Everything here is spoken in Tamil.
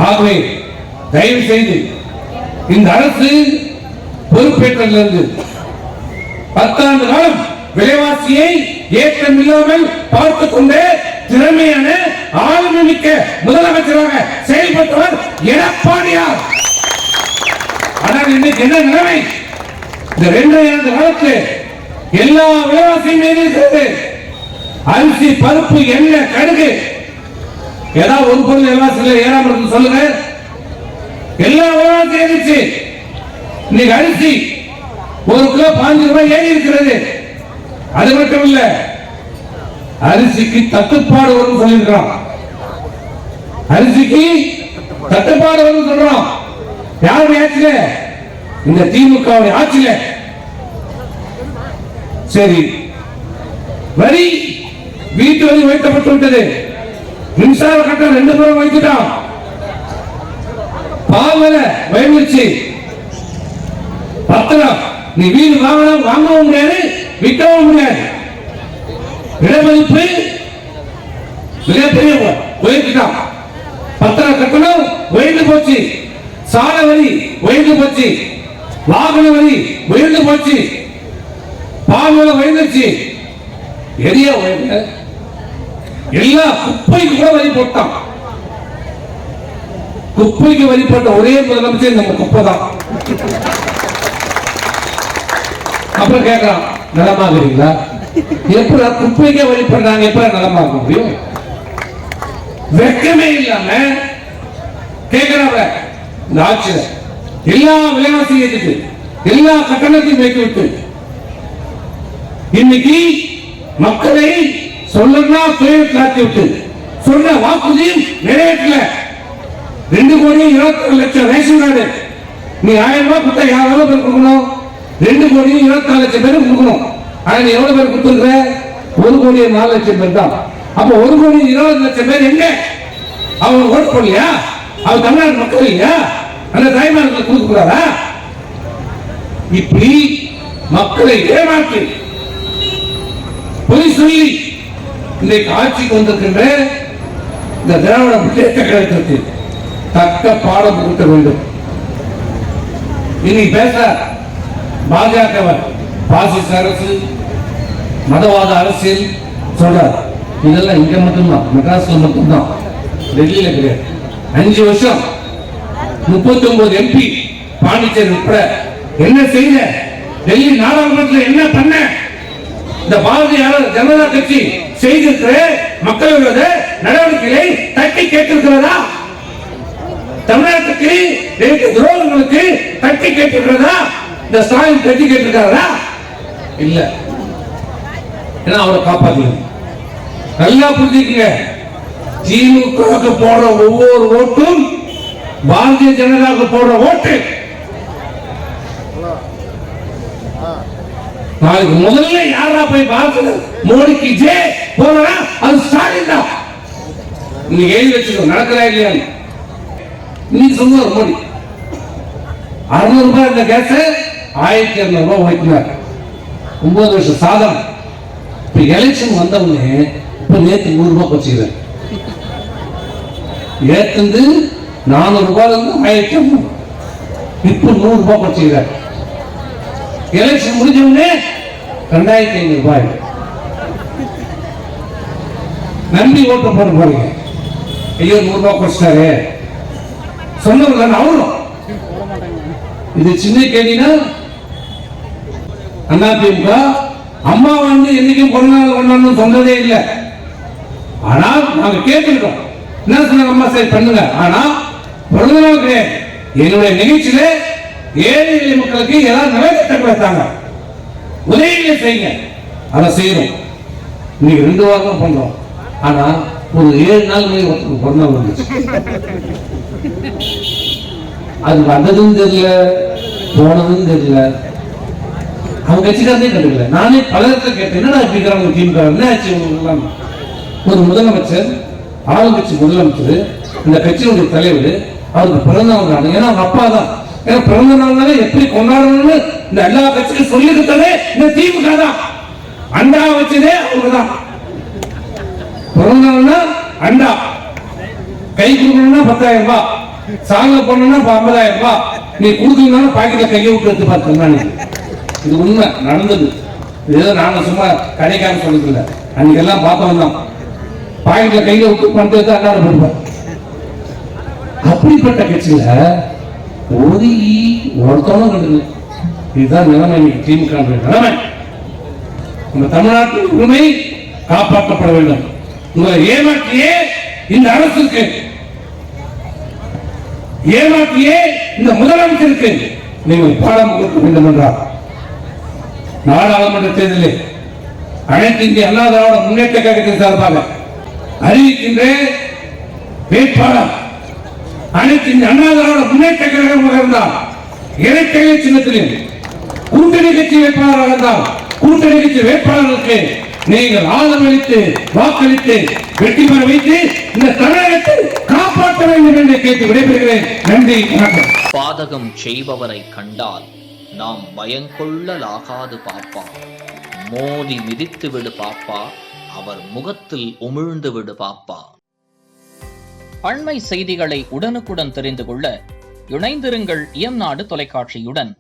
ஆகவே தயவு செய்து இந்த அரசு பொறுப்பேற்றிலிருந்து 10 ஆண்டு காலம் விலைவாசியை ஏற்றம் இல்லாமல் பார்த்துக் கொண்டு திறமையான ஆளுமை மிக்க முதலமைச்சராக செயல்பட்டவர் எடப்பாடியார். ஆனால் இன்னைக்கு என்ன நிலைமை? இந்த 2 ஆண்டு காலத்தில் எல்லா விலைவாசியும் ஏறியிருக்கிறது. அரிசி, பருப்பு, எண்ணெய், கடுகு, ஏதாவது ஒரு பொருள் விலைவாசியில் ஏறாமல் இருக்கு சொல்லுங்க. எல்லா விலைவாசியும் ஏறிச்சு. இன்னைக்கு அரிசி 1 கிலோ 5 ரூபாய் ஏறி இருக்கிறது. அது மட்டும் இல்ல, அரிசிக்கு தட்டுப்பாடு வரும் சொல்லியிருக்கிறோம். அரிசிக்கு தட்டுப்பாடு வரும் சொல்றோம். யாருடைய ஆட்சியில? இந்த திமுக ஆட்சியில. சரி, வரி, வீட்டு வரி வைக்கப்பட்டு விட்டது. மின்சார கட்டணம் 2 முறை வைத்துட்டோம். பாவல பயந்துச்சு. பத்திரம், நீ வீடு வாங்கவும் முடியாது, விற்கவும் முடியாது. இடமதிப்பு மிகப்பெரிய உயர்த்திட்டான். பத்திர கட்டணம் உயர்ந்து போச்சு. சாலை வரி உயர்ந்து போச்சு. வாகன வரி உயர்ந்து போச்சு. பால் விலை உயர்ந்துச்சு. எரிய உயர்ந்த எல்லா குப்பைக்கு கூட வரி போட்டான். குப்பைக்கு வரி போட்ட ஒரே முதலமைச்சர் நம்ம குப்பை தான். அப்புறம் கேட்கலாம், நலமாகிறீங்களா? எப்படி குப்பைக்கே வரி பண்றாங்க, எப்படி நலமாக முடியும்? வெக்கமே இல்லாம கேட்கிறாங்க. இந்த ஆட்சியில எல்லா விலைவாசி ஏற்றிட்டு எல்லா கட்டணத்தையும் வைத்து இன்னைக்கு மக்களை சொல்லனா துயர் காட்டி விட்டு சொன்ன வாக்குறுதியும் நிறைவேற்றல. 2,24,00,000 ரேஷன் கார்டு. நீ 1000 ரூபாய் கொடுத்தா எவ்வளவு பேர் கொடுக்கணும்? 2,24,00,000 பேர் கொடுக்கணும். ஆனா நீ எவ்வளவு பேர் கொடுத்துருக்க? 1,04,00,000 பேர் தான். அப்ப 1,20,00,000 பேர் எங்க? அவங்க ஓட்டு போடலையா? அவங்க தமிழ்நாடு மக்கள் இல்லையா? அந்த தாய்மார்களுக்கு கொடுக்க கூடாதா? இப்படி மக்களை ஏமாற்றி பொய் சொல்லி இன்றைக்கு ஆட்சிக்கு வந்திருக்கின்ற இந்த திராவிட முன்னேற்ற கழகத்திற்கு தக்க பாடம் கொடுக்க வேண்டும். இனி பேச பாஜக பாசிச அரசு, மதவாத அரசியல் சொல்றார். இதெல்லாம் இங்க மட்டும்தான், மெட்ராஸ்ல மட்டும்தான், டெல்லியில கிடையாது. 5 வருஷம் 39 MP பாண்டிச்சேரி உட்பட என்ன செய்த? டெல்லி நாடாளுமன்றத்தில் என்ன பண்ண? இந்த பாரதிய ஜனதா கட்சி செய்திருக்கிற மக்கள் விரோத நடவடிக்கைகளை தட்டி கேட்டிருக்கிறதா? தமிழ்நாட்டுக்கு துரோகங்களுக்கு தட்டி கேட்டிருக்கிறதா? இந்த ஸ்டாலின் தட்டி கேட்டிருக்காரா? இல்ல. ஏன்னா அவரை காப்பாற்றணும். நல்லா புரிஞ்சுக்கங்க. திமுக போடுற ஒவ்வொரு ஓட்டும் பாரதிய ஜனதாவுக்கு போடுற ஓட்டு. நாளைக்கு முதல்ல யாரா போய் பாரத மோடிக்கு ஜே போனா அது ஸ்டாலின் தான். நீங்க எழுதி வச்சுக்கோ, நடக்கிறா இல்லையா? நீ சொல்லுவார் மோடி 600 ரூபாய் இந்த கேஸ் 1200 ரூபாய் வைக்கிறார். 9 வருஷம் சாதனை. இப்ப எலெக்ஷன் வந்தவங்க இப்ப நேற்று 100 ரூபாய் குறைச்சிக்கிறேன். ஏற்று 400 ரூபாய் 1500, இப்ப 100 ரூபாய் குறைச்சிக்கிறார். எலெக்ஷன் முடிஞ்சவனே 2500 ரூபாய் நம்பி ஓட்டு போட போறீங்க. ஐயோ 100 ரூபாய் குறைச்சிட்டாரு சொன்னவங்க அவரும். இது சின்ன கேள்வினா அதிமுக அம்மா என்னைக்கும் பிறந்தநாள் கொண்டாடணும் சொன்னதே இல்லை. ஆனால் நாங்க கேட்டுக்கிட்டோம், என்ன சொன்னாங்க? அம்மா சரி பண்ணுங்க, ஆனா பிறந்தநாள் கிடையாது. என்னுடைய நிகழ்ச்சியில ஏழை எளிய மக்களுக்கு ஏதாவது நலத்திட்டம் வைத்தாங்க, உதவிகளை செய்யுங்க, அதை செய்யறோம். இன்னைக்கு 2 வாரம் பண்றோம். ஆனா ஒரு 7 நாள் ஒருத்தருக்கு பிறந்தநாள் வந்துச்சு. அது வந்ததும் தெரியல, போனதும் தெரியல. அவங்க கட்சிக்காரனே கண்டுக்கல. நானே பல இடத்துல கேட்டேன், என்னடா இப்படிங்கிறாங்க திமுக, என்ன ஆச்சு? ஒரு முதலமைச்சர், ஆளுங்கட்சி முதலமைச்சர், இந்த கட்சியினுடைய தலைவர், அவருக்கு பிறந்த நாள். ஏன்னா அவங்க அப்பா தான். ஏன்னா பிறந்த நாள்னால எப்படி கொண்டாடணும்னு இந்த எல்லா கட்சியும் சொல்லியிருக்கதே இந்த திமுக தான். அண்டா வச்சதே அவங்க தான். பிறந்த நாள்னா அண்டா, கை கொடுக்கணும்னா 10,000 ரூபாய், சாங்க போனா 50,000 ரூபாய் நீ கொடுக்கலனாலும் பாக்கெட்ல கையை விட்டு எடுத்து பார்த்தேன். இது உண்மை நடந்தது. ஏதோ நாங்க சும்மா கடைக்காம சொல்றது இல்லை. அன்னைக்கு எல்லாம் பார்த்தோம் தான் பாக்கெட்ல கையில விட்டு பணத்தை எடுத்து அண்ணாட போடுவார். அப்படிப்பட்ட கட்சியில ஒருத்தவனும் கண்டுல. இதுதான் நிலைமை. இன்னைக்கு திமுக நிலைமை. நம்ம தமிழ்நாட்டின் உரிமை காப்பாற்றப்பட வேண்டும். உங்களை ஏமாற்றியே இந்த அரசுக்கு, ஏமாற்றியே இந்த முதலமைச்சருக்கு நீங்கள் பாடம் கொடுக்க வேண்டும் என்றார். நாடாளுமன்ற தேர்தலில் அனைத்து இந்திய அண்ணா திராவிட முன்னேற்ற கழகத்தின் சார்பாக அறிவிக்கின்ற வேட்பாளர் அனைத்து இந்திய அண்ணா திராவிட முன்னேற்ற கழகமாக இருந்தால் இரட்டை சின்னத்திலும், கூட்டணி கட்சி வேட்பாளராக இருந்தால் கூட்டணி கட்சி வேட்பாளருக்கு நீங்கள் ஆதரவளித்து வாக்களித்து வெற்றி பெற வைத்து இந்த தமிழகத்தை காப்பாற்ற வேண்டும் என்று கேட்டு விடைபெறுகிறேன். நன்றி, வணக்கம். பாதகம் செய்பவரை கண்டால் நாம் பயங்கொள்ளலாகாது பாப்பா. மோதி மிதித்து விடு பாப்பா, அவர் முகத்தில் உமிழ்ந்து விடு பாப்பா. அண்மை செய்திகளை உடனுக்குடன் தெரிந்து கொள்ள இணைந்திருங்கள் இயம்நாடு தொலைக்காட்சியுடன்.